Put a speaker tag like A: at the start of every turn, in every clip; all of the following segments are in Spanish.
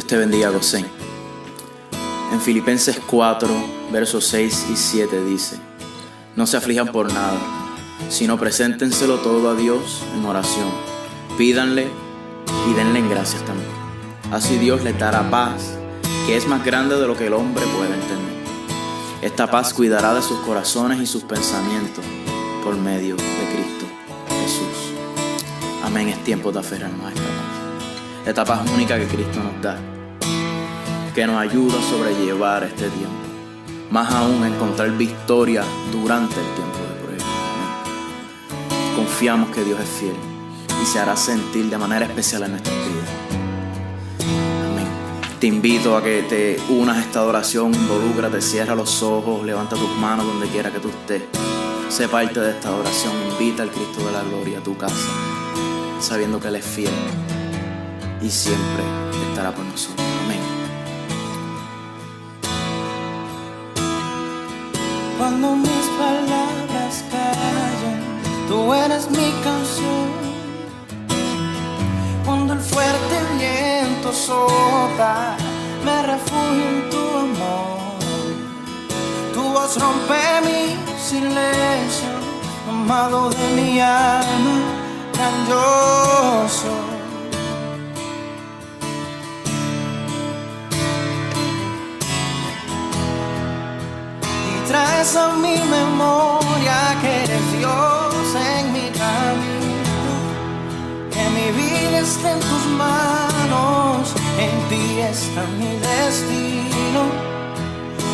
A: Dios te bendiga, Gosén. En Filipenses 4, versos 6 y 7 dice: no se aflijan por nada, sino preséntenselo todo a Dios en oración. Pídanle y denle en gracias también. Así Dios les dará paz, que es más grande de lo que el hombre puede entender. Esta paz cuidará de sus corazones y sus pensamientos por medio de Cristo Jesús. Amén. Es tiempo de aferrarnos a esta paz. Esta paz única que Cristo nos da, que nos ayuda a sobrellevar este tiempo. Más aún, a encontrar victoria durante el tiempo de prueba. Amén. Confiamos que Dios es fiel y se hará sentir de manera especial en nuestras vidas. Amén. Te invito a que te unas a esta adoración, involúcrate, cierra los ojos, levanta tus manos donde quiera que tú estés. Sé parte de esta adoración, invita al Cristo de la gloria a tu casa, sabiendo que Él es fiel y siempre estará por nosotros. Amén.
B: Cuando mis palabras callan, tú eres mi canción. Cuando el fuerte viento sopla, me refugio en tu amor. Tu voz rompe mi silencio, amado de mi alma, grandioso. Traes a mi memoria que eres Dios en mi camino, que mi vida está en tus manos, en ti está mi destino,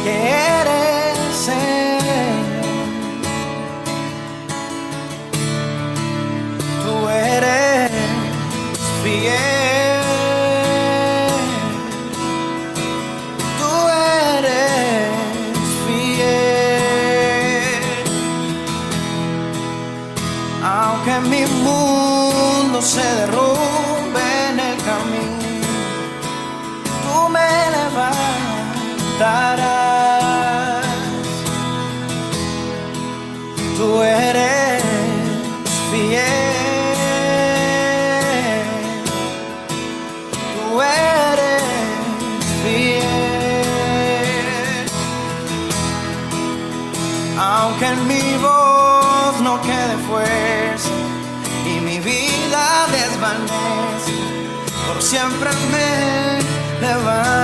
B: que eres Señor. Tú eres fiel. Aunque mi mundo se derrumbe en el camino, tú me levantarás. Tú eres fiel. Tú eres fiel. Aunque en mi voz no quede fuerza y mi vida desvanece, por siempre me levantará.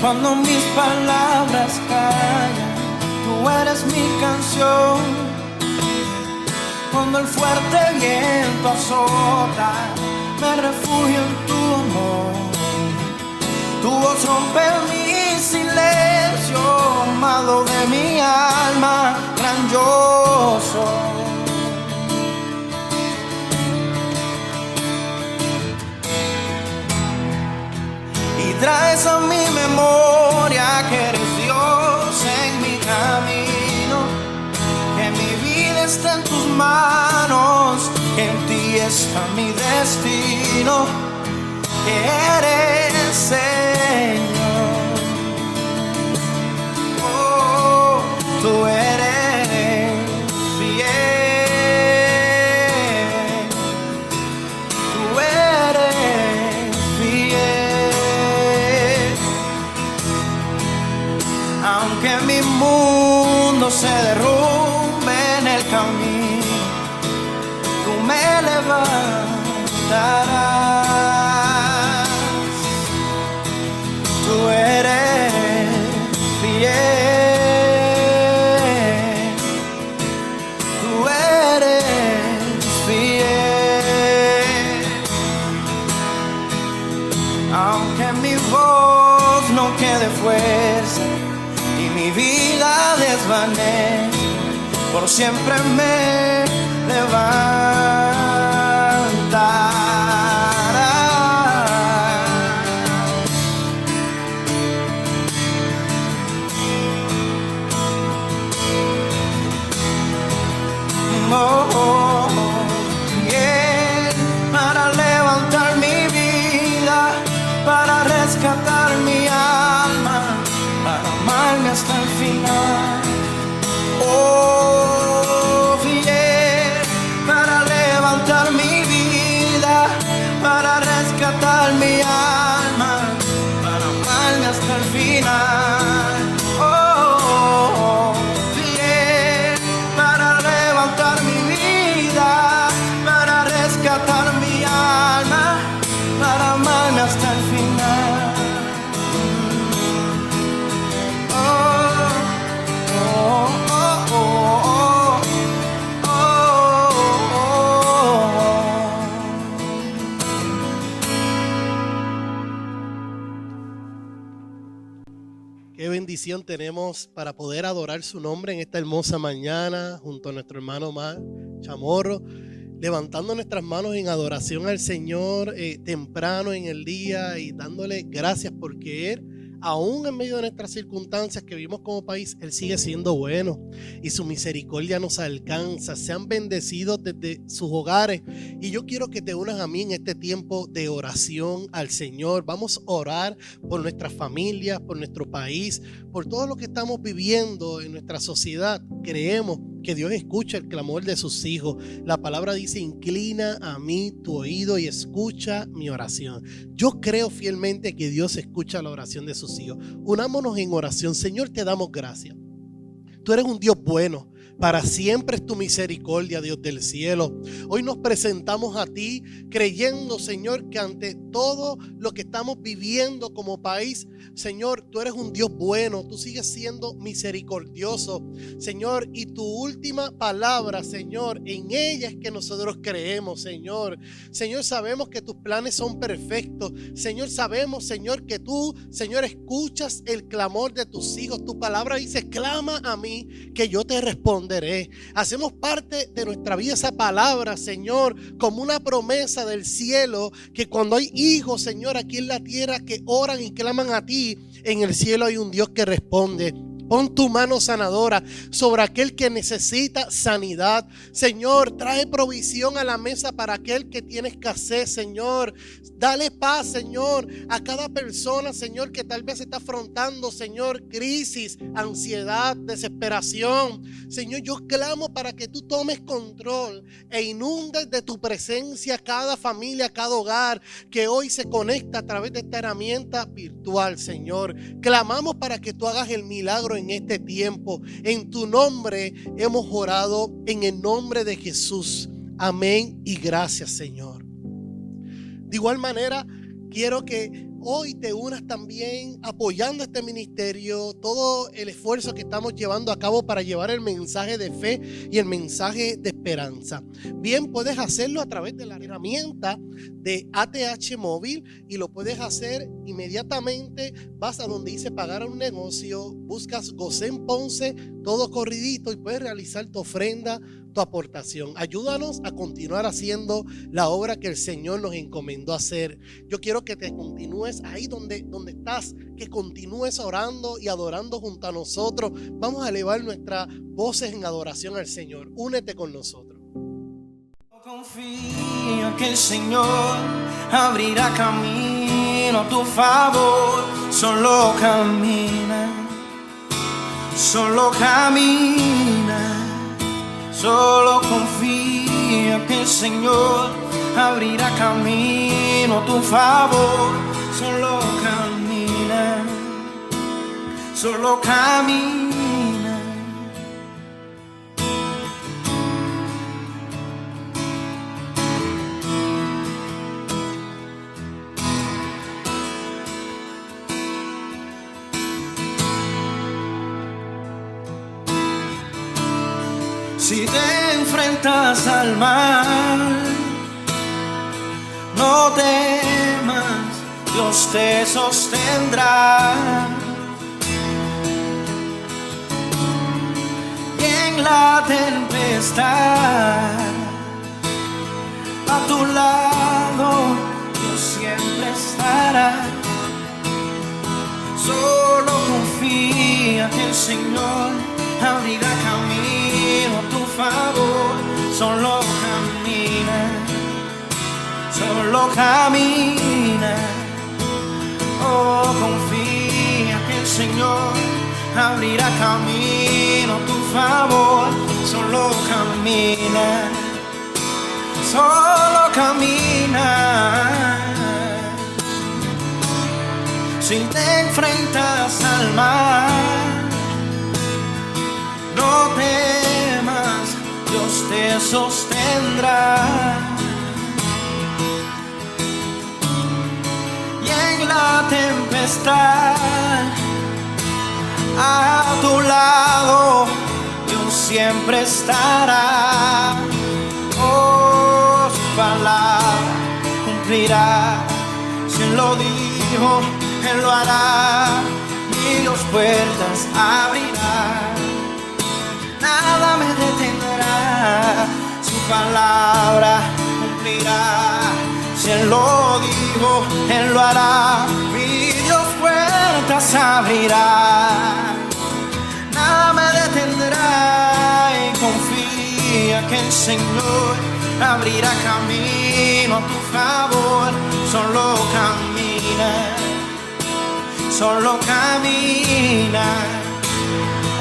B: Cuando mis palabras callan, tú eres mi canción. Cuando el fuerte viento azota, me refugio en tu amor. Tu voz rompe mi silencio, amado de mi alma, grandioso. Y traes a mi memoria que eres Dios en mi camino, que mi vida está en tus manos, que en ti está mi destino, que eres Señor. Oh, tú eres fiel. Tú eres fiel. Aunque mi mundo se derrumbe en el camino, tú me levantarás. Tú eres fiel. Tú eres fiel. Aunque mi voz no quede fuerza y mi vida desvanece, por siempre me levantarás. Oh, yeah. Para levantar mi vida, para rescatar
C: bendición tenemos para poder adorar su nombre en esta hermosa mañana junto a nuestro hermano Mar Chamorro, levantando nuestras manos en adoración al Señor temprano en el día y dándole gracias porque Él, aún en medio de nuestras circunstancias que vivimos como país, Él sigue siendo bueno y su misericordia nos alcanza. Sean bendecidos desde sus hogares y yo quiero que te unas a mí en este tiempo de oración al Señor. Vamos a orar por nuestras familias, por nuestro país, por todo lo que estamos viviendo en nuestra sociedad. Creemos que Dios escucha el clamor de sus hijos. La palabra dice: inclina a mí tu oído y escucha mi oración. Yo creo fielmente que Dios escucha la oración de sus hijos. Unámonos en oración. Señor, te damos gracias. Tú eres un Dios bueno. Para siempre es tu misericordia, Dios del cielo. Hoy nos presentamos a ti creyendo, Señor, que ante todo lo que estamos viviendo como país, Señor, tú eres un Dios bueno, tú sigues siendo misericordioso, Señor, y tu última palabra, Señor, en ella es que nosotros creemos, Señor. Señor, sabemos que tus planes son perfectos. Señor, sabemos, Señor, que tú, Señor, escuchas el clamor de tus hijos. Tu palabra dice: clama a mí, que yo te responderé. Hacemos parte de nuestra vida esa palabra, Señor, como una promesa del cielo, que cuando hay hijos, Señor, aquí en la tierra que oran y claman a ti, en el cielo hay un Dios que responde. Pon tu mano sanadora sobre aquel que necesita sanidad. Señor, trae provisión a la mesa para aquel que tiene escasez, Señor. Dale paz, Señor, a cada persona, Señor, que tal vez está afrontando, Señor, crisis, ansiedad, desesperación. Señor, yo clamo para que tú tomes control e inundes de tu presencia cada familia, cada hogar que hoy se conecta a través de esta herramienta virtual, Señor. Clamamos para que tú hagas el milagro en este tiempo. En tu nombre hemos orado, en el nombre de Jesús. Amén y gracias, Señor. De igual manera, quiero que hoy te unas también apoyando este ministerio, todo el esfuerzo que estamos llevando a cabo para llevar el mensaje de fe y el mensaje de esperanza. Bien, puedes hacerlo a través de la herramienta de ATH Móvil y lo puedes hacer inmediatamente. Vas a donde dice pagar un negocio, buscas Gosén Ponce, todo corridito, y puedes realizar tu ofrenda, tu aportación. Ayúdanos a continuar haciendo la obra que el Señor nos encomendó hacer. Yo quiero que te continúes ahí donde estás, que continúes orando y adorando junto a nosotros. Vamos a elevar nuestras voces en adoración al Señor. Únete con nosotros.
B: Confía que el Señor abrirá camino a tu favor. Solo camina, solo camina. Solo confía que el Señor abrirá camino a tu favor. Solo camina, solo camina. Si te enfrentas al mal, no temas, Dios te sostendrá. Y en la tempestad, a tu lado, Dios siempre estará. Solo confía que el Señor abrirá camino a tu favor. Solo camina, solo camina. Oh, confía que el Señor abrirá camino a tu favor. Solo camina, solo camina. Si te enfrentas al mal, no temas, Dios te sostendrá. Y en la tempestad, a tu lado, Dios siempre estará. Oh, su palabra cumplirá. Si Él lo dijo, Él lo hará. caminos, puertas abrirá. Nada me detendrá, su palabra cumplirá. Si Él lo dijo, Él lo hará. Mi Dios puertas abrirá. Nada me detendrá y confía que el Señor abrirá camino a tu favor. Solo camina.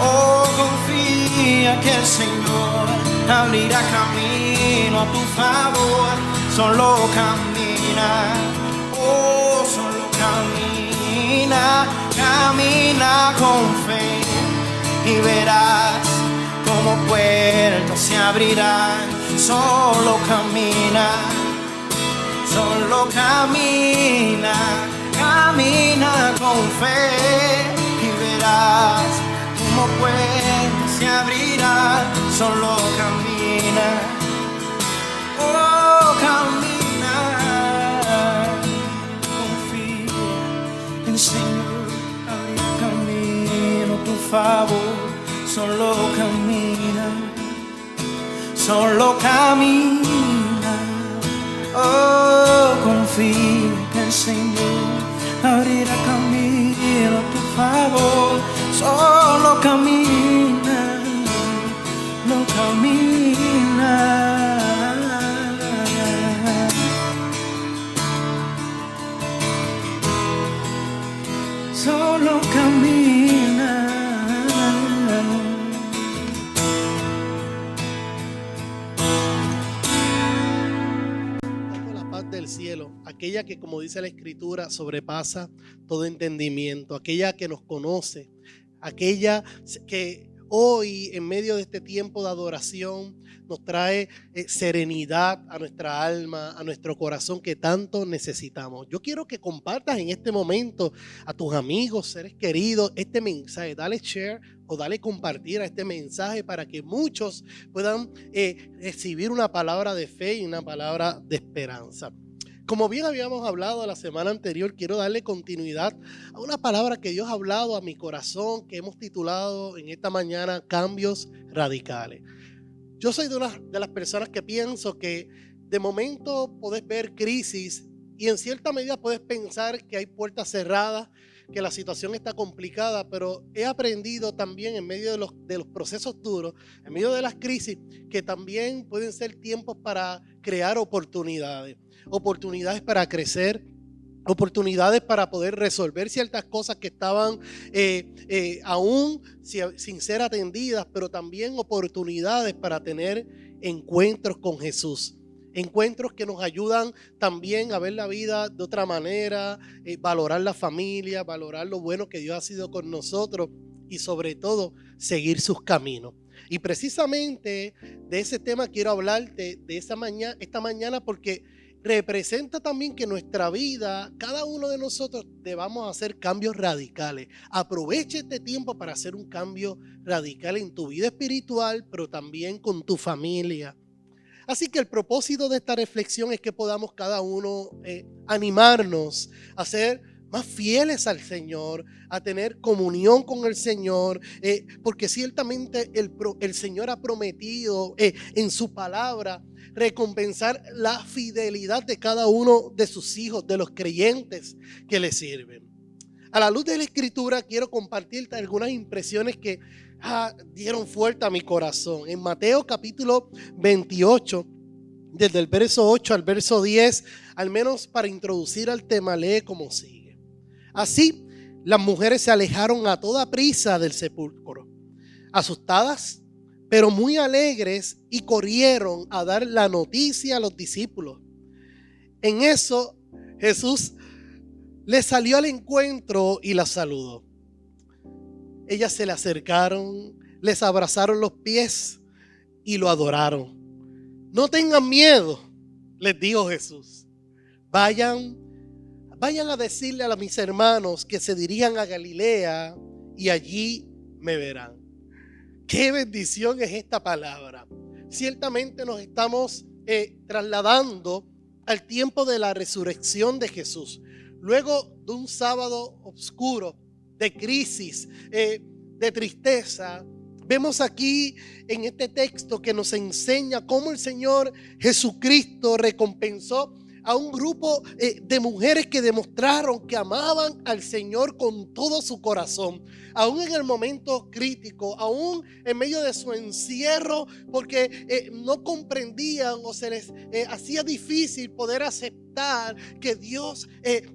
B: Oh, confía que el Señor abrirá camino a tu favor. Solo camina. Oh, solo camina. Camina con fe y verás como puertas se abrirán. Solo camina. Solo camina. Camina con fe y verás como puertas se abrirán. Solo camina. Oh, camina. Confía, el Señor abrirá camino a tu favor. Solo camina. Solo camina. Oh, confía que el Señor abrirá camino a tu favor. Solo camina, no camina. Solo camina.
C: La paz del cielo, aquella que, como dice la Escritura, sobrepasa todo entendimiento, aquella que nos conoce, aquella que hoy, en medio de este tiempo de adoración, nos trae serenidad a nuestra alma, a nuestro corazón que tanto necesitamos. Yo quiero que compartas en este momento a tus amigos, seres queridos, este mensaje. Dale share o dale compartir a este mensaje para que muchos puedan recibir una palabra de fe y una palabra de esperanza. Como bien habíamos hablado la semana anterior, quiero darle continuidad a una palabra que Dios ha hablado a mi corazón, que hemos titulado en esta mañana Cambios Radicales. Yo soy de las personas que pienso que de momento podés ver crisis y en cierta medida puedes pensar que hay puertas cerradas, que la situación está complicada, pero he aprendido también en medio de los procesos duros, en medio de las crisis, que también pueden ser tiempos para crear oportunidades para crecer, oportunidades para poder resolver ciertas cosas que estaban aún sin ser atendidas, pero también oportunidades para tener encuentros con Jesús. Encuentros que nos ayudan también a ver la vida de otra manera, valorar la familia, valorar lo bueno que Dios ha sido con nosotros y sobre todo seguir sus caminos. Y precisamente de ese tema quiero hablarte de esta mañana porque representa también que nuestra vida, cada uno de nosotros debamos hacer cambios radicales. Aprovecha este tiempo para hacer un cambio radical en tu vida espiritual, pero también con tu familia. Así que el propósito de esta reflexión es que podamos cada uno animarnos a ser más fieles al Señor, a tener comunión con el Señor, porque ciertamente el Señor ha prometido en su palabra recompensar la fidelidad de cada uno de sus hijos, de los creyentes que le sirven. A la luz de la Escritura quiero compartirte algunas impresiones que dieron fuerte a mi corazón. En Mateo capítulo 28, desde el verso 8 al verso 10, al menos para introducir al tema, lee como sigue. Así, las mujeres se alejaron a toda prisa del sepulcro, asustadas, pero muy alegres, y corrieron a dar la noticia a los discípulos. En eso, Jesús les salió al encuentro y las saludó. Ellas se le acercaron, les abrazaron los pies y lo adoraron. No tengan miedo, les dijo Jesús. Vayan a decirle a mis hermanos que se dirijan a Galilea y allí me verán. Qué bendición es esta palabra. Ciertamente nos estamos trasladando al tiempo de la resurrección de Jesús. Luego de un sábado oscuro, de crisis, de tristeza, vemos aquí en este texto que nos enseña cómo el Señor Jesucristo recompensó a un grupo de mujeres que demostraron que amaban al Señor con todo su corazón, aún en el momento crítico, aún en medio de su encierro, porque no comprendían o se les hacía difícil poder aceptar que Dios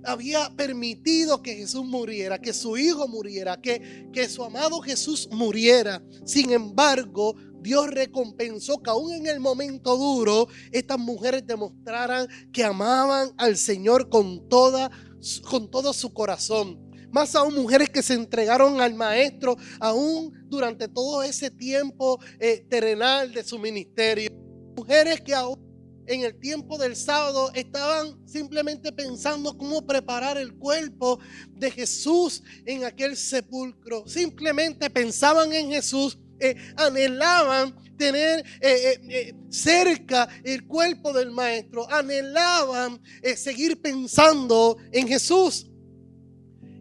C: había permitido que Jesús muriera, que su Hijo muriera, que su amado Jesús muriera. Sin embargo, Dios recompensó que aún en el momento duro estas mujeres demostraran que amaban al Señor con todo su corazón. Más aún mujeres que se entregaron al Maestro aún durante todo ese tiempo terrenal de su ministerio. Mujeres que aún en el tiempo del sábado estaban simplemente pensando cómo preparar el cuerpo de Jesús en aquel sepulcro. Simplemente pensaban en Jesús. Anhelaban tener cerca el cuerpo del Maestro, anhelaban seguir pensando en Jesús.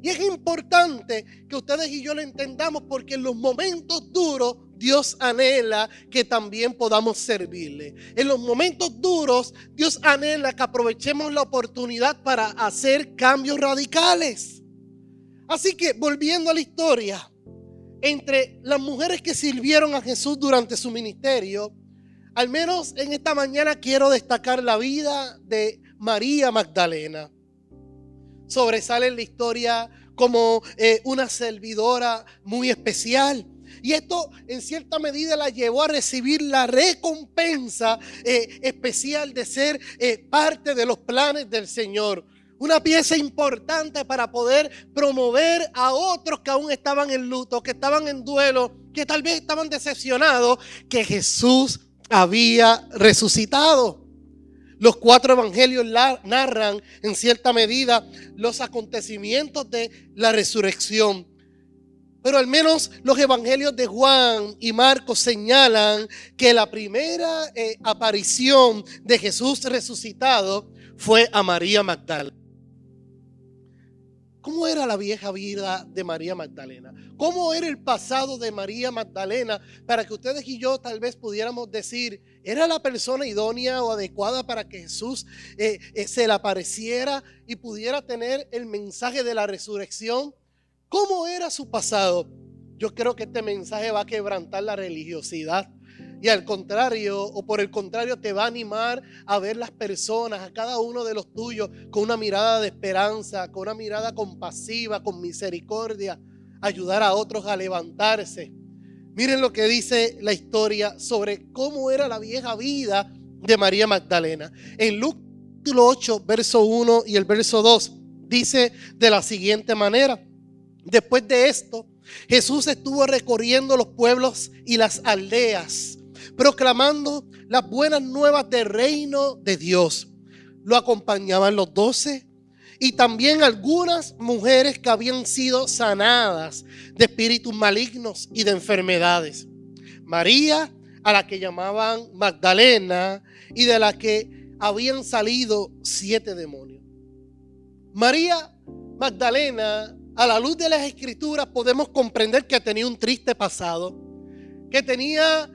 C: Y es importante que ustedes y yo lo entendamos, porque en los momentos duros Dios anhela que también podamos servirle. En los momentos duros Dios anhela que aprovechemos la oportunidad para hacer cambios radicales. Así que, volviendo a la historia, entre las mujeres que sirvieron a Jesús durante su ministerio, al menos en esta mañana quiero destacar la vida de María Magdalena. Sobresale en la historia como una servidora muy especial. Y esto en cierta medida la llevó a recibir la recompensa especial de ser parte de los planes del Señor. Una pieza importante para poder promover a otros que aún estaban en luto, que estaban en duelo, que tal vez estaban decepcionados, que Jesús había resucitado. Los 4 evangelios narran en cierta medida los acontecimientos de la resurrección. Pero al menos los evangelios de Juan y Marcos señalan que la primera aparición de Jesús resucitado fue a María Magdalena. ¿Cómo era la vieja vida de María Magdalena? ¿Cómo era el pasado de María Magdalena? Para que ustedes y yo tal vez pudiéramos decir, ¿era la persona idónea o adecuada para que Jesús se le apareciera y pudiera tener el mensaje de la resurrección? ¿Cómo era su pasado? Yo creo que este mensaje va a quebrantar la religiosidad. Y al contrario, o por el contrario, te va a animar a ver las personas, a cada uno de los tuyos, con una mirada de esperanza, con una mirada compasiva, con misericordia, ayudar a otros a levantarse. Miren lo que dice la historia sobre cómo era la vieja vida de María Magdalena. En Lucas 8, verso 1 y el verso 2, dice de la siguiente manera: después de esto, Jesús estuvo recorriendo los pueblos y las aldeas, proclamando las buenas nuevas del reino de Dios. Lo acompañaban los 12 y también algunas mujeres que habían sido sanadas de espíritus malignos y de enfermedades. María, a la que llamaban Magdalena, y de la que habían salido 7 demonios. María Magdalena, a la luz de las Escrituras, podemos comprender que tenía un triste pasado, que tenía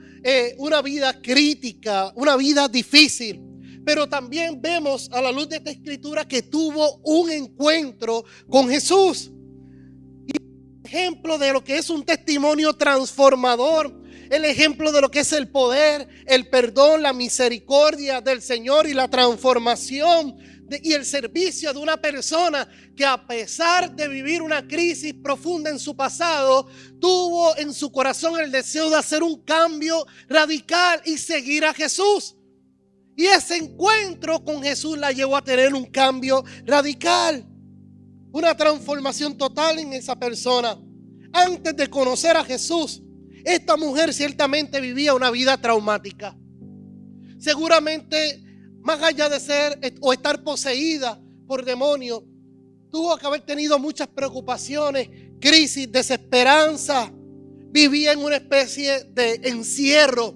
C: una vida crítica, una vida difícil. Pero también vemos a la luz de esta Escritura que tuvo un encuentro con Jesús. Y el ejemplo de lo que es un testimonio transformador, el ejemplo de lo que es el poder, el perdón, la misericordia del Señor y la transformación y el servicio de una persona que, a pesar de vivir una crisis profunda en su pasado, tuvo en su corazón el deseo de hacer un cambio radical y seguir a Jesús. Y ese encuentro con Jesús la llevó a tener un cambio radical, una transformación total en esa persona. Antes de conocer a Jesús, esta mujer ciertamente vivía una vida traumática. Seguramente, más allá de ser o estar poseída por demonios, tuvo que haber tenido muchas preocupaciones, crisis, desesperanza. Vivía en una especie de encierro.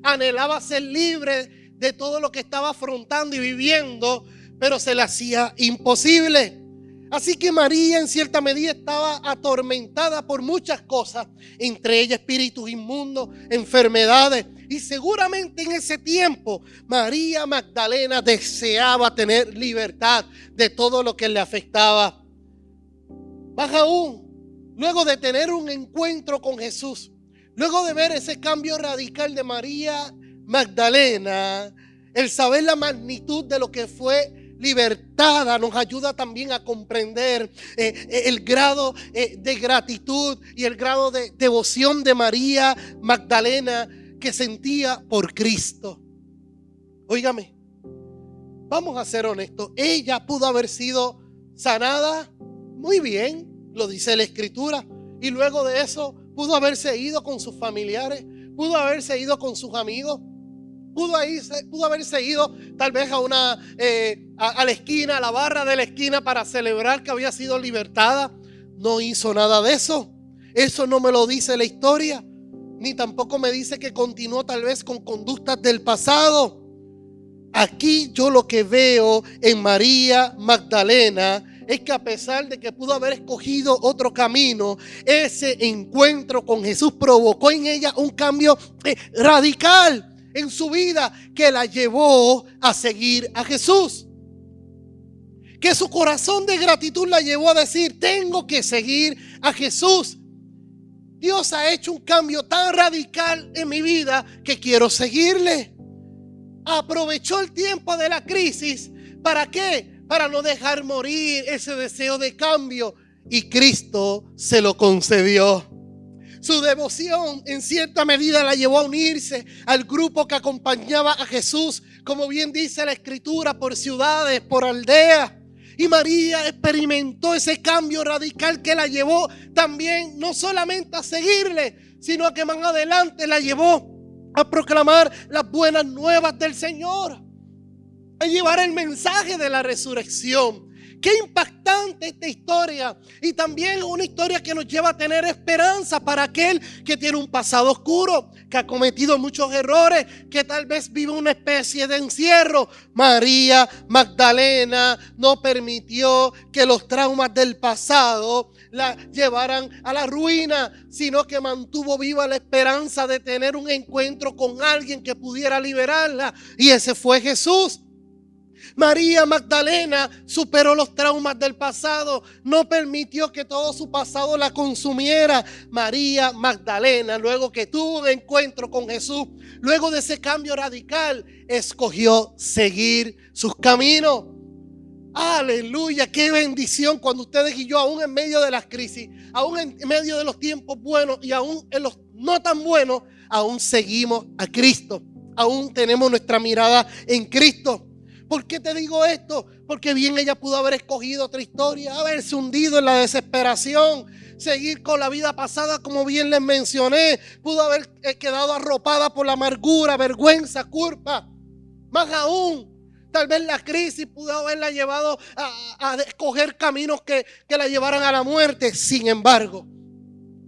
C: Anhelaba ser libre de todo lo que estaba afrontando y viviendo, pero se le hacía imposible. Así que María en cierta medida estaba atormentada por muchas cosas, entre ellas espíritus inmundos, enfermedades. Y seguramente en ese tiempo María Magdalena deseaba tener libertad de todo lo que le afectaba. Más aún, luego de tener un encuentro con Jesús, luego de ver ese cambio radical de María Magdalena, el saber la magnitud de lo que fue libertada nos ayuda también a comprender el grado de gratitud y el grado de devoción de María Magdalena que sentía por Cristo. Óigame, vamos a ser honestos, ella pudo haber sido sanada muy bien, lo dice la Escritura, y luego de eso pudo haberse ido con sus familiares, pudo haberse ido con sus amigos, pudo haberse ido tal vez a la esquina, a la barra de la esquina para celebrar que había sido libertada. No hizo nada de eso. Eso no me lo dice la historia, ni tampoco me dice que continuó tal vez con conductas del pasado. Aquí yo lo que veo en María Magdalena es que a pesar de que pudo haber escogido otro camino, ese encuentro con Jesús provocó en ella un cambio radical en su vida que la llevó a seguir a Jesús. Que su corazón de gratitud la llevó a decir: tengo que seguir a Jesús. Dios ha hecho un cambio tan radical en mi vida que quiero seguirle. Aprovechó el tiempo de la crisis. ¿Para qué? Para no dejar morir ese deseo de cambio. Y Cristo se lo concedió. Su devoción en cierta medida la llevó a unirse al grupo que acompañaba a Jesús, como bien dice la Escritura, por ciudades, por aldeas. Y María experimentó ese cambio radical que la llevó también no solamente a seguirle, sino a que más adelante la llevó a proclamar las buenas nuevas del Señor, a llevar el mensaje de la resurrección. Qué impactante esta historia, y también una historia que nos lleva a tener esperanza para aquel que tiene un pasado oscuro, que ha cometido muchos errores, que tal vez vive una especie de encierro. María Magdalena no permitió que los traumas del pasado la llevaran a la ruina, sino que mantuvo viva la esperanza de tener un encuentro con alguien que pudiera liberarla, y ese fue Jesús. María Magdalena superó los traumas del pasado, no permitió que todo su pasado la consumiera. María Magdalena, luego que tuvo un encuentro con Jesús, luego de ese cambio radical, escogió seguir sus caminos. Aleluya, qué bendición cuando ustedes y yo, aún en medio de las crisis, aún en medio de los tiempos buenos y aún en los no tan buenos, aún seguimos a Cristo, aún tenemos nuestra mirada en Cristo. ¿Por qué te digo esto? Porque bien ella pudo haber escogido otra historia, haberse hundido en la desesperación, seguir con la vida pasada como bien les mencioné. Pudo haber quedado arropada por la amargura, vergüenza, culpa. Más aún, tal vez la crisis pudo haberla llevado a escoger caminos que la llevaran a la muerte. Sin embargo,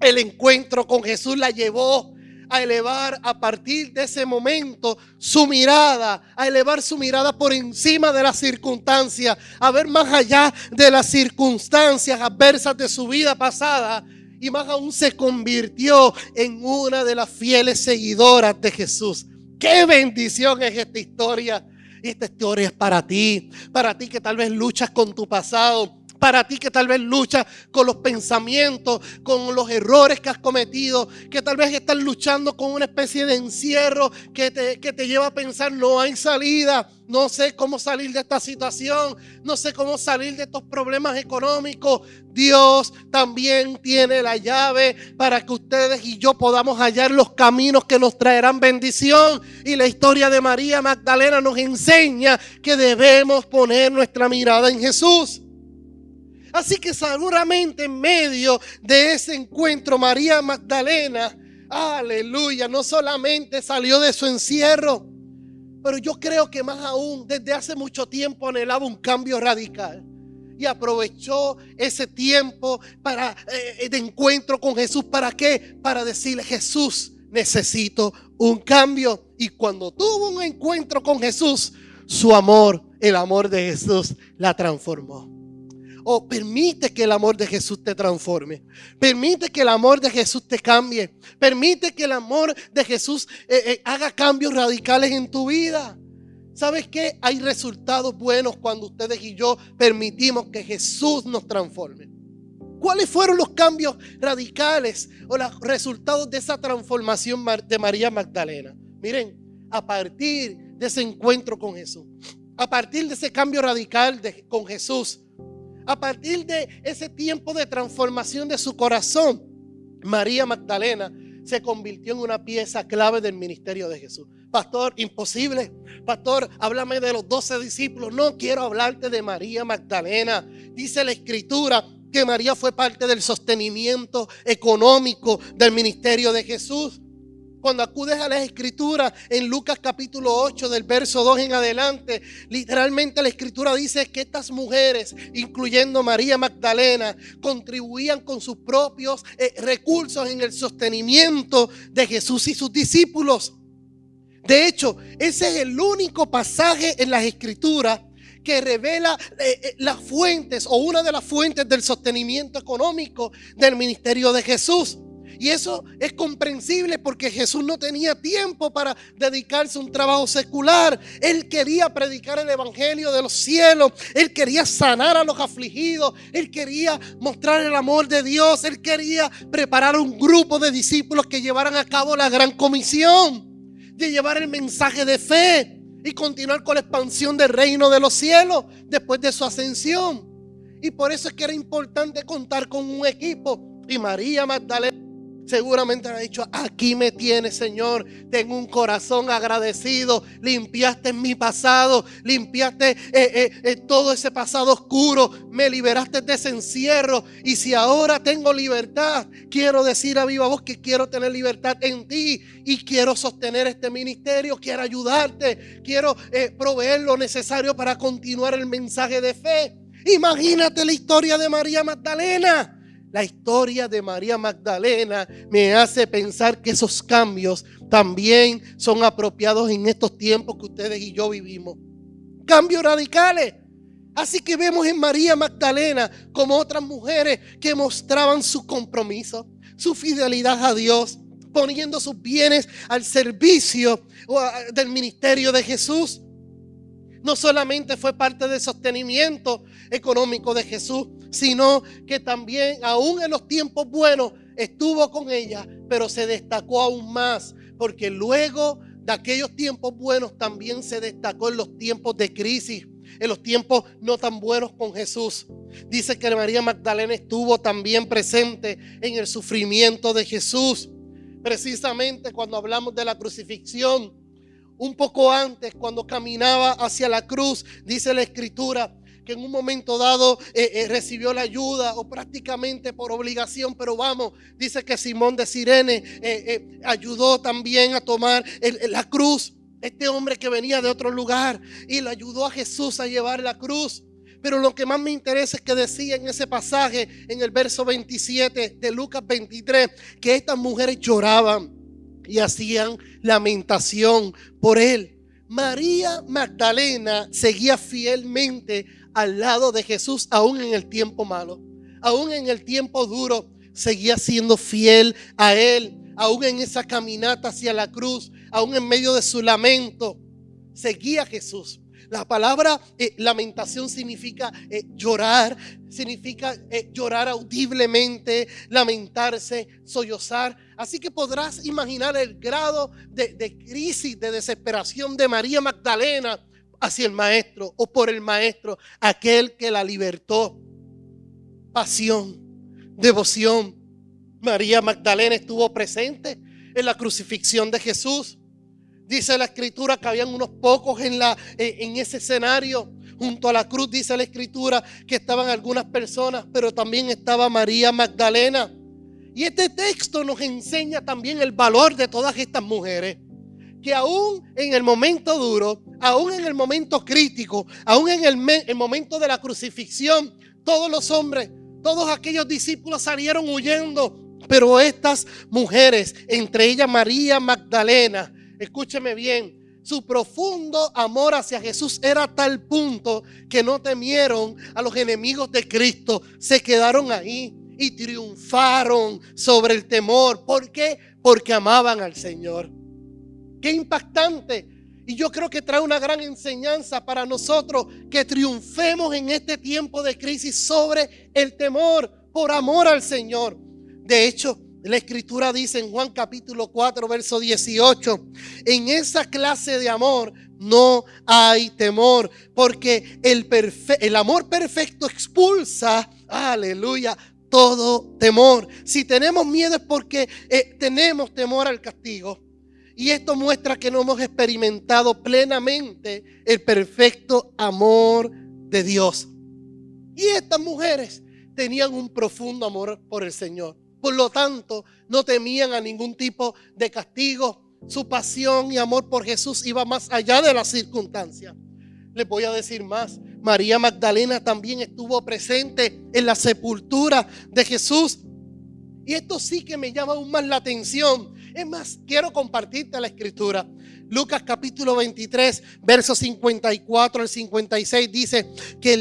C: el encuentro con Jesús la llevó a elevar a partir de ese momento su mirada, a elevar su mirada por encima de las circunstancias, a ver más allá de las circunstancias adversas de su vida pasada, y más aún se convirtió en una de las fieles seguidoras de Jesús. ¡Qué bendición es esta historia! Y esta historia es para ti que tal vez luchas con tu pasado, para ti que tal vez luchas con los pensamientos, con los errores que has cometido, que tal vez estás luchando con una especie de encierro que te lleva a pensar: no hay salida, no sé cómo salir de esta situación, no sé cómo salir de estos problemas económicos. Dios también tiene la llave para que ustedes y yo podamos hallar los caminos que nos traerán bendición. Y la historia de María Magdalena nos enseña que debemos poner nuestra mirada en Jesús. Así que seguramente en medio de ese encuentro, María Magdalena, aleluya, no solamente salió de su encierro, pero yo creo que más aún desde hace mucho tiempo anhelaba un cambio radical. Y aprovechó ese tiempo de encuentro con Jesús. ¿Para qué? Para decirle: Jesús, necesito un cambio. Y cuando tuvo un encuentro con Jesús, su amor, el amor de Jesús, la transformó. o permite que el amor de Jesús te transforme. Permite que el amor de Jesús te cambie. Permite que el amor de Jesús haga cambios radicales en tu vida. ¿Sabes qué? Hay resultados buenos cuando ustedes y yo permitimos que Jesús nos transforme. ¿Cuáles fueron los cambios radicales o los resultados de esa transformación de María Magdalena? Miren, a partir de ese encuentro con Jesús, a partir de ese cambio radical con Jesús, a partir de ese tiempo de transformación de su corazón, María Magdalena se convirtió en una pieza clave del ministerio de Jesús. Pastor, imposible. Pastor, háblame de los 12 discípulos. No quiero hablarte de María Magdalena. Dice la Escritura que María fue parte del sostenimiento económico del ministerio de Jesús. Cuando acudes a la Escritura en Lucas capítulo 8 del verso 2 en adelante, literalmente la Escritura dice que estas mujeres, incluyendo María Magdalena, contribuían con sus propios recursos en el sostenimiento de Jesús y sus discípulos. De hecho, ese es el único pasaje en las Escrituras que revela las fuentes o una de las fuentes del sostenimiento económico del ministerio de Jesús. Y eso es comprensible porque Jesús no tenía tiempo para dedicarse a un trabajo secular. Él quería predicar el evangelio de los cielos. Él quería sanar a los afligidos. Él quería mostrar el amor de Dios. Él quería preparar un grupo de discípulos que llevaran a cabo la gran comisión de llevar el mensaje de fe y continuar con la expansión del reino de los cielos después de su ascensión. Y por eso es que era importante contar con un equipo. Y María Magdalena seguramente le ha dicho: aquí me tienes, Señor. Tengo un corazón agradecido. Limpiaste mi pasado. Limpiaste todo ese pasado oscuro. Me liberaste de ese encierro. Y si ahora tengo libertad, quiero decir a viva voz que quiero tener libertad en ti. Y quiero sostener este ministerio. Quiero ayudarte. Quiero proveer lo necesario para continuar el mensaje de fe. Imagínate la historia de María Magdalena. La historia de María Magdalena me hace pensar que esos cambios también son apropiados en estos tiempos que ustedes y yo vivimos. Cambios radicales. Así que vemos en María Magdalena como otras mujeres que mostraban su compromiso, su fidelidad a Dios, poniendo sus bienes al servicio del ministerio de Jesús. No solamente fue parte del sostenimiento económico de Jesús, sino que también, aún en los tiempos buenos, estuvo con ella, pero se destacó aún más, porque luego de aquellos tiempos buenos también se destacó en los tiempos de crisis, en los tiempos no tan buenos con Jesús. Dice que María Magdalena estuvo también presente en el sufrimiento de Jesús. Precisamente cuando hablamos de la crucifixión, un poco antes, cuando caminaba hacia la cruz, dice la Escritura que en un momento dado recibió la ayuda, o prácticamente por obligación, pero dice que Simón de Cirene ayudó también a tomar la cruz. Este hombre que venía de otro lugar y le ayudó a Jesús a llevar la cruz. Pero lo que más me interesa es que decía en ese pasaje, en el verso 27 de Lucas 23, que estas mujeres lloraban y hacían lamentación por él. María Magdalena seguía fielmente al lado de Jesús, aún en el tiempo malo, aún en el tiempo duro, seguía siendo fiel a él, aún en esa caminata hacia la cruz, aún en medio de su lamento, seguía a Jesús. La palabra lamentación significa llorar, significa llorar audiblemente, lamentarse, sollozar. Así que podrás imaginar el grado de crisis, de desesperación de María Magdalena hacia el Maestro o por el Maestro, aquel que la libertó. Pasión, devoción. María Magdalena estuvo presente en la crucifixión de Jesús. Dice la Escritura que habían unos pocos en ese escenario. Junto a la cruz dice la Escritura que estaban algunas personas, pero también estaba María Magdalena. Y este texto nos enseña también el valor de todas estas mujeres, que aún en el momento duro, aún en el momento crítico, aún en el momento de la crucifixión, todos los hombres, todos aquellos discípulos salieron huyendo, pero estas mujeres, entre ellas María Magdalena, escúcheme bien, Su profundo amor hacia Jesús era a tal punto que no temieron a los enemigos de Cristo. Se quedaron ahí y triunfaron sobre el temor. ¿Por qué? Porque amaban al Señor. ¡Qué impactante! Y yo creo que trae una gran enseñanza para nosotros, que triunfemos en este tiempo de crisis sobre el temor por amor al Señor. De hecho, la Escritura dice en Juan capítulo 4, verso 18, en esa clase de amor no hay temor, porque el amor perfecto expulsa, aleluya, todo temor. Si tenemos miedo es porque tenemos temor al castigo. Y esto muestra que no hemos experimentado plenamente el perfecto amor de Dios. Y estas mujeres tenían un profundo amor por el Señor. Por lo tanto, no temían a ningún tipo de castigo. Su pasión y amor por Jesús iba más allá de las circunstancias. Les voy a decir más. María Magdalena también estuvo presente en la sepultura de Jesús. Y esto sí que me llama aún más la atención. Es más, quiero compartirte la Escritura. Lucas capítulo 23, versos 54 al 56 dice que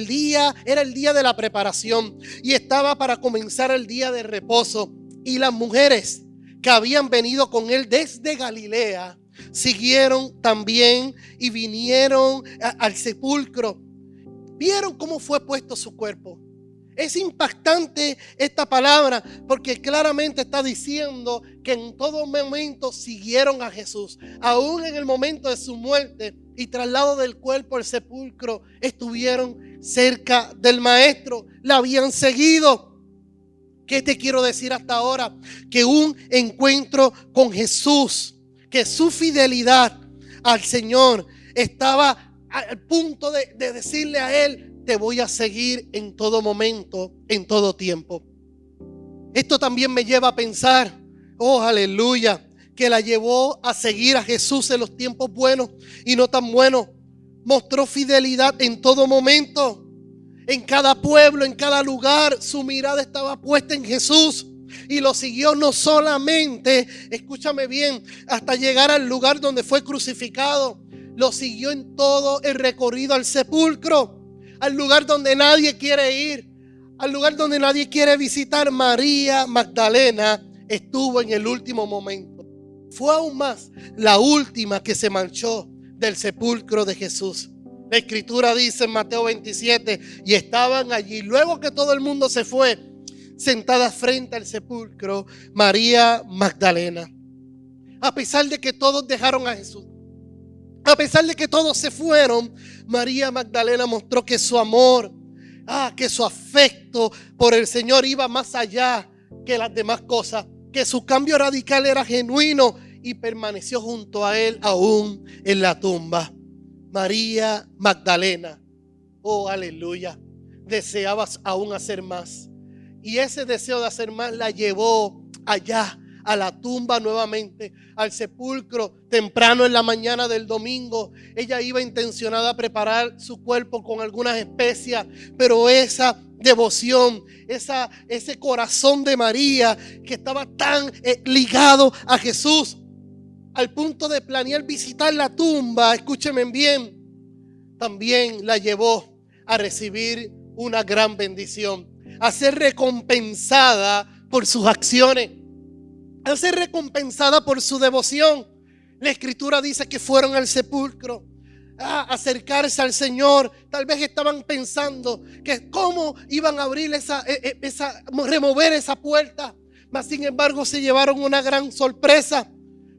C: era el día de la preparación y estaba para comenzar el día de reposo. Y las mujeres que habían venido con él desde Galilea siguieron también y vinieron al sepulcro. Vieron cómo fue puesto su cuerpo. Es impactante esta palabra porque claramente está diciendo que en todo momento siguieron a Jesús. Aún en el momento de su muerte y traslado del cuerpo al sepulcro, estuvieron cerca del Maestro, la habían seguido. ¿Qué te quiero decir hasta ahora? Que un encuentro con Jesús, que su fidelidad al Señor estaba al punto de decirle a él: te voy a seguir en todo momento, en todo tiempo. Esto también me lleva a pensar, oh aleluya, que la llevó a seguir a Jesús en los tiempos buenos y no tan buenos. Mostró fidelidad en todo momento. En cada pueblo, en cada lugar, su mirada estaba puesta en Jesús. Y lo siguió no solamente, escúchame bien, hasta llegar al lugar donde fue crucificado. Lo siguió en todo el recorrido al sepulcro. Al lugar donde nadie quiere ir, al lugar donde nadie quiere visitar. María Magdalena estuvo en el último momento. Fue aún más la última que se marchó del sepulcro de Jesús. La Escritura dice en Mateo 27, y estaban allí, luego que todo el mundo se fue, sentada frente al sepulcro, María Magdalena. A pesar de que todos dejaron a Jesús, a pesar de que todos se fueron, María Magdalena mostró que su amor, que su afecto por el Señor iba más allá que las demás cosas, que su cambio radical era genuino y permaneció junto a él aún en la tumba. María Magdalena, oh aleluya, deseaba aún hacer más. Y ese deseo de hacer más la llevó allá, a la tumba nuevamente, al sepulcro, temprano en la mañana del domingo. Ella iba intencionada a preparar su cuerpo con algunas especias, pero esa devoción, ese corazón de María que estaba tan ligado a Jesús, al punto de planear visitar la tumba, escúchenme bien, también la llevó a recibir una gran bendición, a ser recompensada por sus acciones, a ser recompensada por su devoción. La Escritura dice que fueron al sepulcro a acercarse al Señor. Tal vez estaban pensando que cómo iban a abrir remover esa puerta. Mas sin embargo se llevaron una gran sorpresa.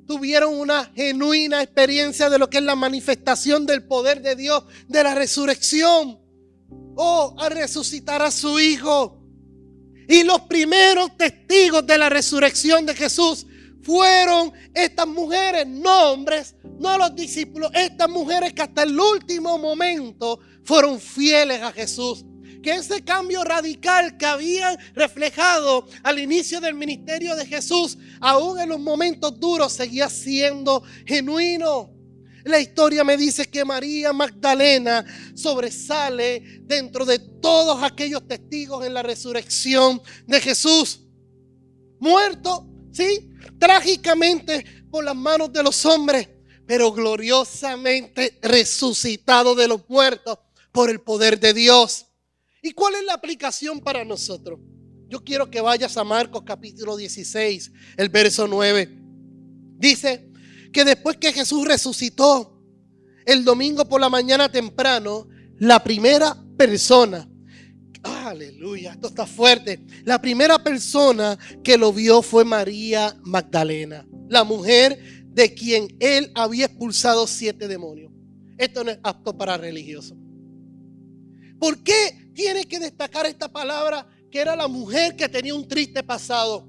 C: Tuvieron una genuina experiencia de lo que es la manifestación del poder de Dios, de la resurrección. A resucitar a su Hijo. Y los primeros testigos de la resurrección de Jesús fueron estas mujeres, no hombres, no los discípulos, estas mujeres que hasta el último momento fueron fieles a Jesús. Que ese cambio radical que habían reflejado al inicio del ministerio de Jesús, aún en los momentos duros, seguía siendo genuino. La historia me dice que María Magdalena sobresale dentro de todos aquellos testigos en la resurrección de Jesús. Muerto, sí, trágicamente por las manos de los hombres, pero gloriosamente resucitado de los muertos por el poder de Dios. ¿Y cuál es la aplicación para nosotros? Yo quiero que vayas a Marcos capítulo 16, el verso 9. Dice que después que Jesús resucitó, el domingo por la mañana temprano, la primera persona, aleluya, esto está fuerte, la primera persona que lo vio fue María Magdalena, la mujer de quien él había expulsado 7 demonios. Esto no es apto para religiosos. ¿Por qué tiene que destacar esta palabra? Que era la mujer que tenía un triste pasado.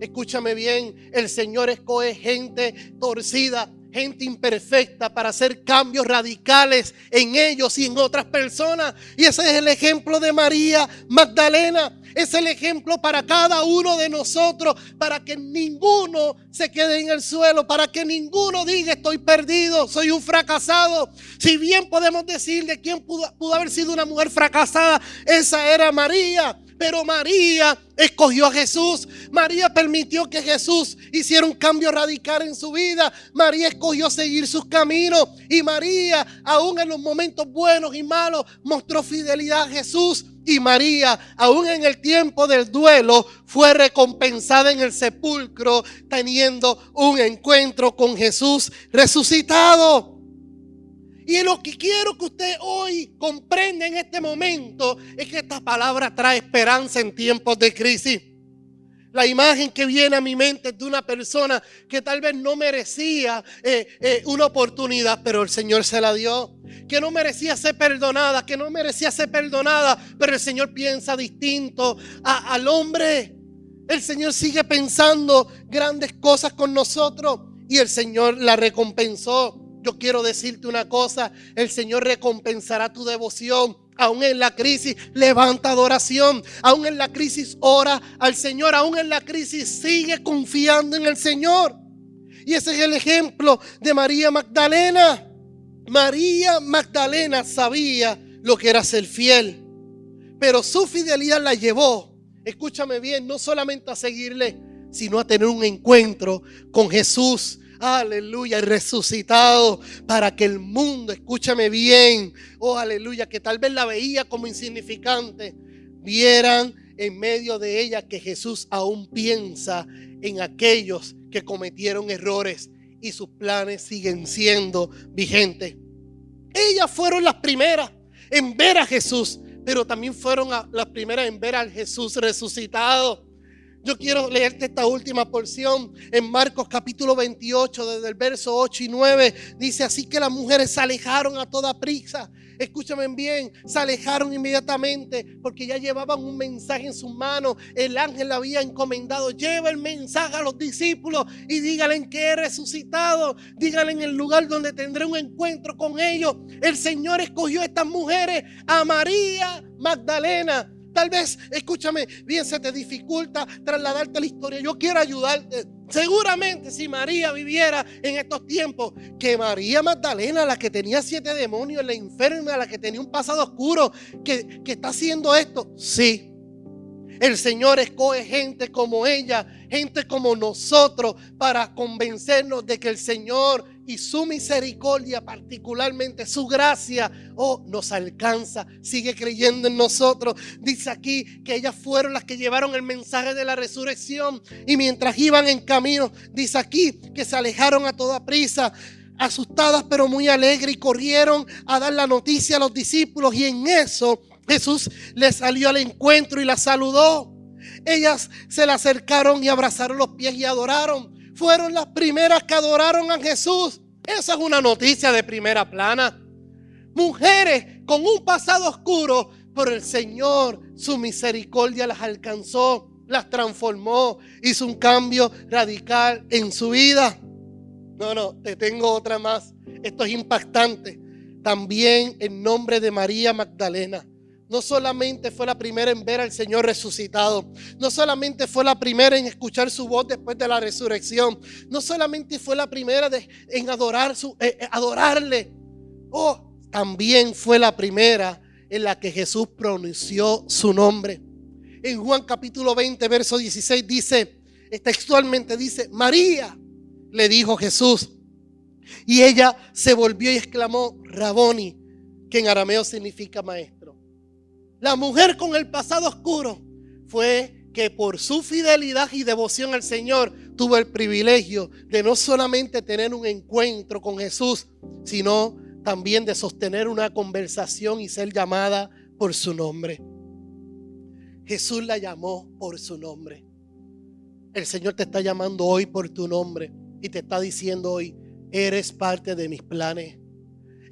C: Escúchame bien, el Señor escoge gente torcida, gente imperfecta para hacer cambios radicales en ellos y en otras personas. Y ese es el ejemplo de María Magdalena. Es el ejemplo para cada uno de nosotros, para que ninguno se quede en el suelo, para que ninguno diga estoy perdido, soy un fracasado. Si bien podemos decir de quién pudo haber sido una mujer fracasada, esa era María. Pero María escogió a Jesús. María permitió que Jesús hiciera un cambio radical en su vida. María escogió seguir sus caminos. Y María, aún en los momentos buenos y malos, mostró fidelidad a Jesús. Y María, aún en el tiempo del duelo, fue recompensada en el sepulcro, teniendo un encuentro con Jesús resucitado. Y lo que quiero que usted hoy comprenda en este momento es que esta palabra trae esperanza en tiempos de crisis. La imagen que viene a mi mente es de una persona que tal vez no merecía una oportunidad, pero el Señor se la dio. Que no merecía ser perdonada, pero el Señor piensa distinto al hombre. El Señor sigue pensando grandes cosas con nosotros y el Señor la recompensó. Yo quiero decirte una cosa, el Señor recompensará tu devoción. Aún en la crisis, levanta adoración. Aún en la crisis, ora al Señor. Aún en la crisis, sigue confiando en el Señor. Y ese es el ejemplo de María Magdalena. María Magdalena sabía lo que era ser fiel, pero su fidelidad la llevó, escúchame bien, no solamente a seguirle, sino a tener un encuentro con Jesús. Aleluya, resucitado, para que el mundo, escúchame bien, oh aleluya, que tal vez la veía como insignificante, vieran en medio de ella que Jesús aún piensa en aquellos que cometieron errores y sus planes siguen siendo vigentes. Ellas fueron las primeras en ver a Jesús, pero también fueron las primeras en ver al Jesús resucitado. Yo quiero leerte esta última porción en Marcos capítulo 28, desde el verso 8 y 9. Dice, así que las mujeres se alejaron a toda prisa. Escúchame bien, se alejaron inmediatamente porque ya llevaban un mensaje en sus manos. El ángel le había encomendado, lleva el mensaje a los discípulos y díganle que he resucitado. Díganle en el lugar donde tendré un encuentro con ellos. El Señor escogió a estas mujeres, a María Magdalena. Tal vez, escúchame bien, se te dificulta trasladarte la historia. Yo quiero ayudarte. Seguramente si María viviera en estos tiempos, que María Magdalena, la que tenía 7 demonios, la enferma, la que tenía un pasado oscuro, que está haciendo esto. Sí, el Señor escoge gente como ella, gente como nosotros, para convencernos de que el Señor y su misericordia, particularmente su gracia, nos alcanza. Sigue creyendo en nosotros. Dice aquí que ellas fueron las que llevaron el mensaje de la resurrección, y mientras iban en camino, dice aquí que se alejaron a toda prisa, asustadas pero muy alegres, y corrieron a dar la noticia a los discípulos. Y en eso Jesús les salió al encuentro y las saludó. Ellas se le acercaron y abrazaron los pies y adoraron. Fueron las primeras que adoraron a Jesús. Esa es una noticia de primera plana. Mujeres con un pasado oscuro, pero el Señor, su misericordia las alcanzó, las transformó, hizo un cambio radical en su vida. No, te tengo otra más. Esto es impactante. También el nombre de María Magdalena. No solamente fue la primera en ver al Señor resucitado, no solamente fue la primera en escuchar su voz después de la resurrección, no solamente fue la primera en adorarle, también fue la primera en la que Jesús pronunció su nombre. En Juan capítulo 20, verso 16 dice, textualmente dice, María, le dijo Jesús. Y ella se volvió y exclamó, Raboni, que en arameo significa maestro. La mujer con el pasado oscuro fue que por su fidelidad y devoción al Señor tuvo el privilegio de no solamente tener un encuentro con Jesús, sino también de sostener una conversación y ser llamada por su nombre. Jesús la llamó por su nombre. El Señor te está llamando hoy por tu nombre y te está diciendo hoy, eres parte de mis planes.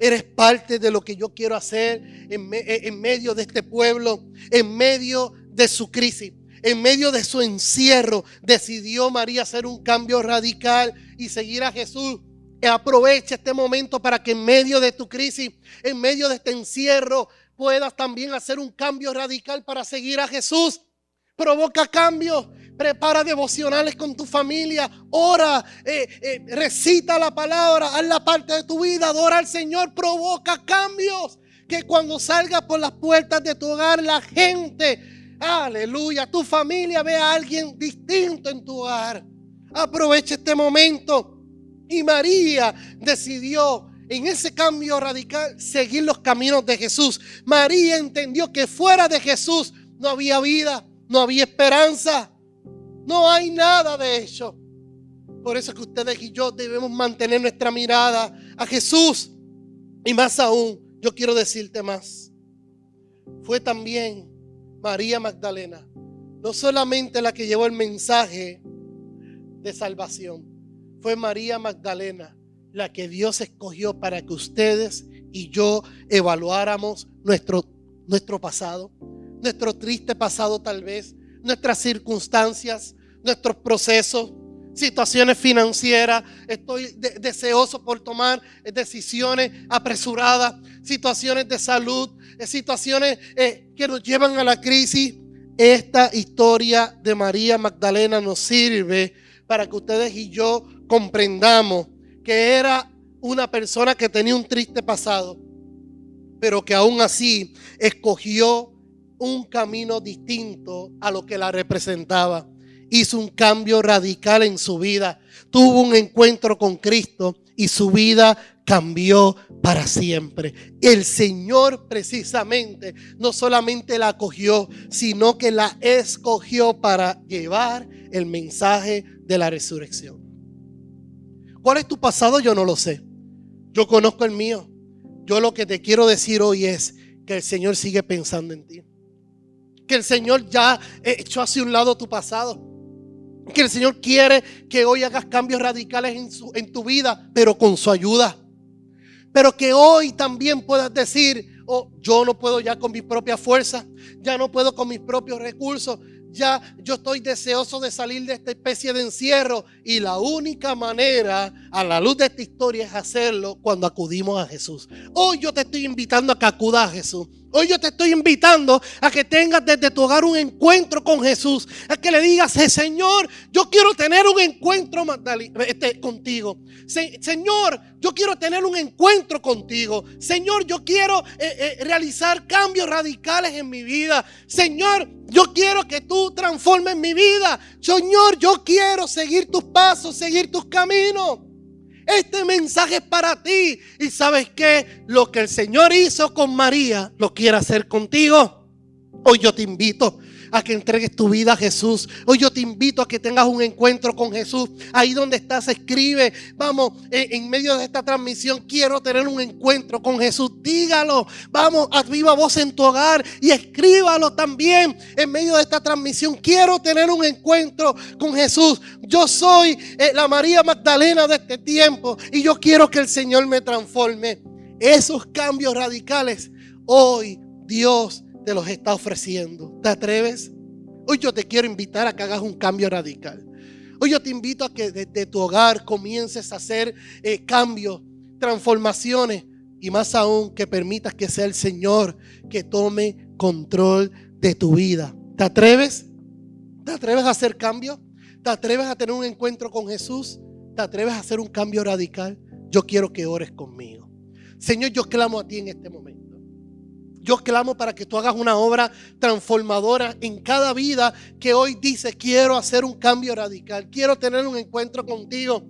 C: Eres parte de lo que yo quiero hacer en medio de este pueblo, en medio de su crisis. En medio de su encierro, decidió María hacer un cambio radical y seguir a Jesús. Aprovecha este momento para que en medio de tu crisis, en medio de este encierro, puedas también hacer un cambio radical para seguir a Jesús. Provoca cambios, prepara devocionales con tu familia, ora, recita la palabra, haz la parte de tu vida, adora al Señor, provoca cambios. Que cuando salgas por las puertas de tu hogar, la gente... Aleluya, tu familia ve a alguien distinto en tu hogar. Aprovecha este momento. Y María decidió en ese cambio radical seguir los caminos de Jesús. María entendió que fuera de Jesús no había vida, no había esperanza. No hay nada de eso. Por eso es que ustedes y yo debemos mantener nuestra mirada a Jesús. Y más aún, yo quiero decirte más. Fue también María Magdalena, no solamente la que llevó el mensaje de salvación, fue María Magdalena la que Dios escogió para que ustedes y yo evaluáramos nuestro pasado, nuestro triste pasado tal vez, nuestras circunstancias, nuestros procesos, situaciones financieras. Estoy deseoso por tomar decisiones apresuradas, situaciones de salud, situaciones que nos llevan a la crisis. Esta historia de María Magdalena nos sirve para que ustedes y yo comprendamos que era una persona que tenía un triste pasado, pero que aún así escogió un camino distinto a lo que la representaba. Hizo un cambio radical en su vida. Tuvo un encuentro con Cristo y su vida cambió para siempre. El Señor precisamente no solamente la acogió, sino que la escogió para llevar el mensaje de la resurrección. ¿Cuál es tu pasado? Yo no lo sé. Yo conozco el mío. Yo lo que te quiero decir hoy es que el Señor sigue pensando en ti. Que el Señor ya echó hacia un lado tu pasado. Que el Señor quiere que hoy hagas cambios radicales en tu vida, pero con su ayuda. Pero que hoy también puedas decir, oh, yo no puedo ya con mis propias fuerzas, ya no puedo con mis propios recursos, ya yo estoy deseoso de salir de esta especie de encierro. Y la única manera, a la luz de esta historia, es hacerlo cuando acudimos a Jesús. Hoy yo te estoy invitando a que acudas a Jesús. Hoy yo te estoy invitando a que tengas desde tu hogar un encuentro con Jesús. A que le digas, Señor, yo quiero tener un encuentro contigo. Señor, yo quiero tener un encuentro contigo. Señor, yo quiero realizar cambios radicales en mi vida. Señor, yo quiero que tú transformes mi vida. Señor, yo quiero seguir tus pasos, seguir tus caminos. Este mensaje es para ti. Y ¿sabes qué? Lo que el Señor hizo con María, lo quiere hacer contigo. Hoy yo te invito a que entregues tu vida a Jesús. Hoy yo te invito a que tengas un encuentro con Jesús. Ahí donde estás, escribe. Vamos, en medio de esta transmisión, quiero tener un encuentro con Jesús. Dígalo. Vamos, a viva voz en tu hogar y escríbalo también. En medio de esta transmisión, quiero tener un encuentro con Jesús. Yo soy la María Magdalena de este tiempo y yo quiero que el Señor me transforme. Esos cambios radicales, hoy Dios te los está ofreciendo. ¿Te atreves? Hoy yo te quiero invitar a que hagas un cambio radical. Hoy yo te invito a que desde tu hogar comiences a hacer cambios, transformaciones, y más aún que permitas que sea el Señor que tome control de tu vida. ¿Te atreves? ¿Te atreves a hacer cambios? ¿Te atreves a tener un encuentro con Jesús? ¿Te atreves a hacer un cambio radical? Yo quiero que ores conmigo. Señor, yo clamo a ti en este momento. Yo clamo para que tú hagas una obra transformadora en cada vida que hoy dice, quiero hacer un cambio radical, quiero tener un encuentro contigo.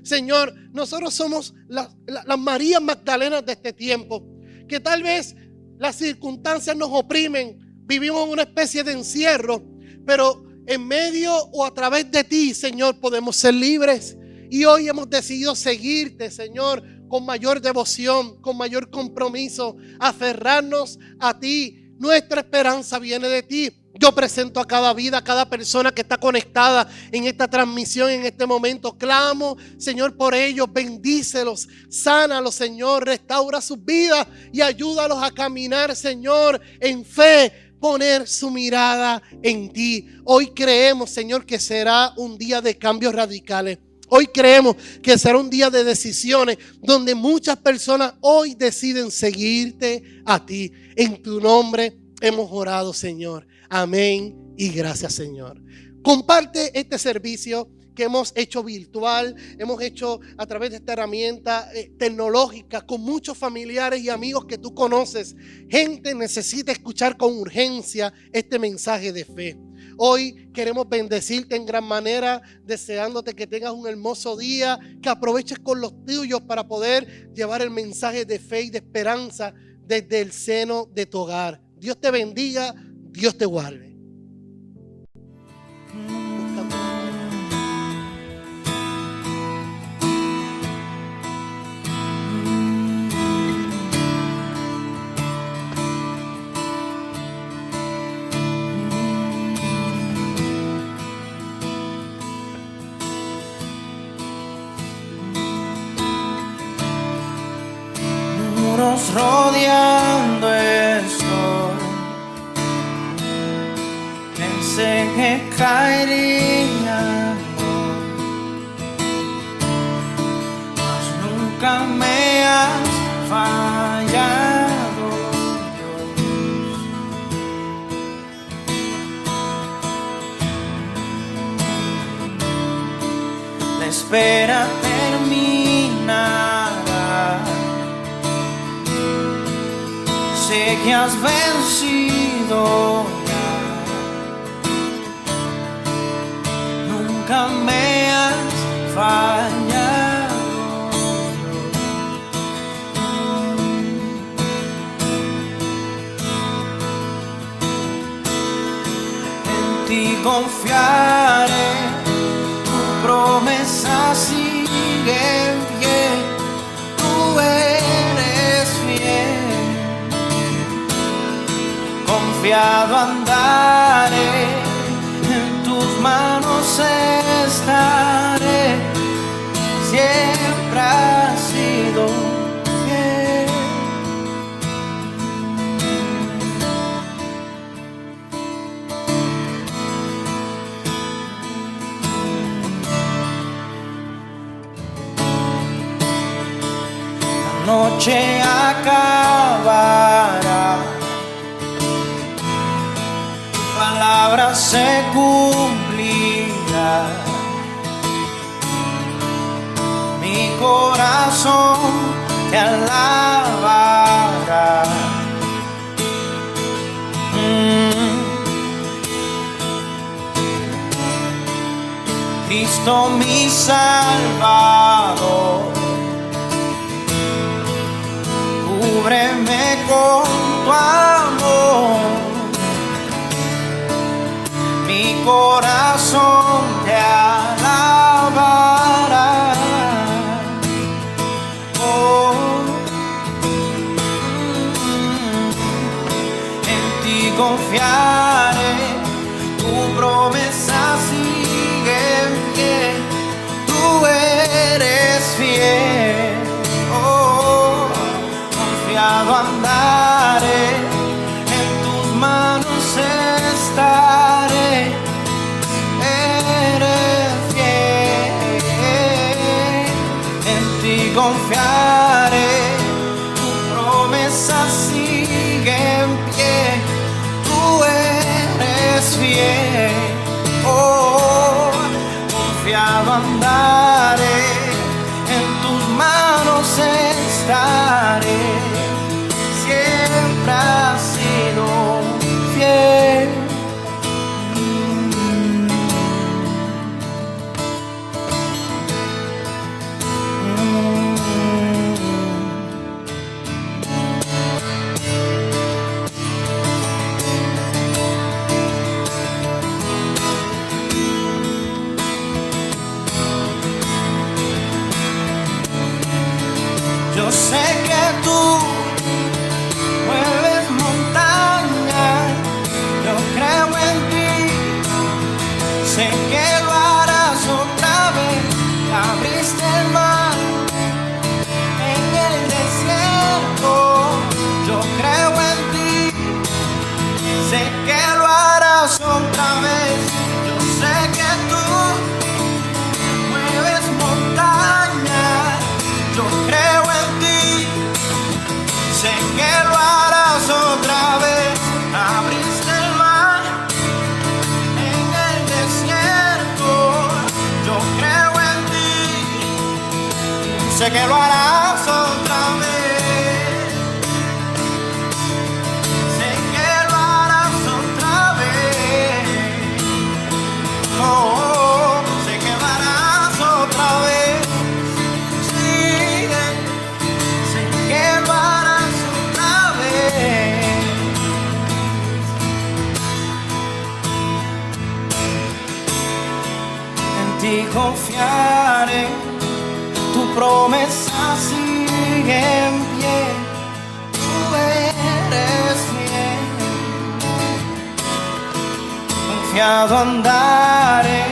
C: Señor, nosotros somos las Marías Magdalenas de este tiempo, que tal vez las circunstancias nos oprimen, vivimos en una especie de encierro, pero en medio o a través de ti, Señor, podemos ser libres. Y hoy hemos decidido seguirte, Señor, con mayor devoción, con mayor compromiso, aferrarnos a ti. Nuestra esperanza viene de ti. Yo presento a cada vida, a cada persona que está conectada en esta transmisión, en este momento. Clamo, Señor, por ellos. Bendícelos, sánalos, Señor. Restaura sus vidas y ayúdalos a caminar, Señor, en fe. Poner su mirada en ti. Hoy creemos, Señor, que será un día de cambios radicales. Hoy creemos que será un día de decisiones donde muchas personas hoy deciden seguirte a ti. En tu nombre hemos orado, Señor. Amén y gracias, Señor. Comparte este servicio que hemos hecho virtual, hemos hecho a través de esta herramienta tecnológica con muchos familiares y amigos que tú conoces. Gente necesita escuchar con urgencia este mensaje de fe. Hoy queremos bendecirte en gran manera, deseándote que tengas un hermoso día, que aproveches con los tuyos para poder llevar el mensaje de fe y de esperanza desde el seno de tu hogar. Dios te bendiga, Dios te guarde.
B: Rodeando estoy, pensé que caería, mas nunca me has fallado, Dios. La espera terminará. Sé que has vencido ya. Nunca me has fallado. En ti confiaré, tu promesa sigue en pie, tú eres fiel. Confiado andaré, en tus manos estaré, siempre has sido fiel. La noche acabará, palabra se cumplirá. Mi corazón te alabará. Cristo mi Salvador, cúbreme con tu amor. Mi corazón te alabará. Oh, en ti confiaré, tu promesa sigue en pie, tú eres fiel. Oh, confiado andaré, en tus manos estaré. Confiaré, tu promesa sigue en pie, tú eres fiel. Oh, confiado andaré, en tus manos estaré, siempre has sido fiel. Yo sé que tú mueves montañas, yo creo en ti, sé que lo harás otra vez. Abriste el mar en el desierto, yo creo en ti, sé que lo harás otra vez. Yo sé que tú mueves montañas, yo creo en ti, sé que lo harás otra vez. Abriste el mar en el desierto, yo creo en ti, sé que lo harás otra vez. Sé que lo harás otra vez. Oh, sé que lo harás otra vez. Sí, sé que lo harás otra vez. En ti confiaré, tu promesa sigue en pie, tú eres fiel. Confiado andaré,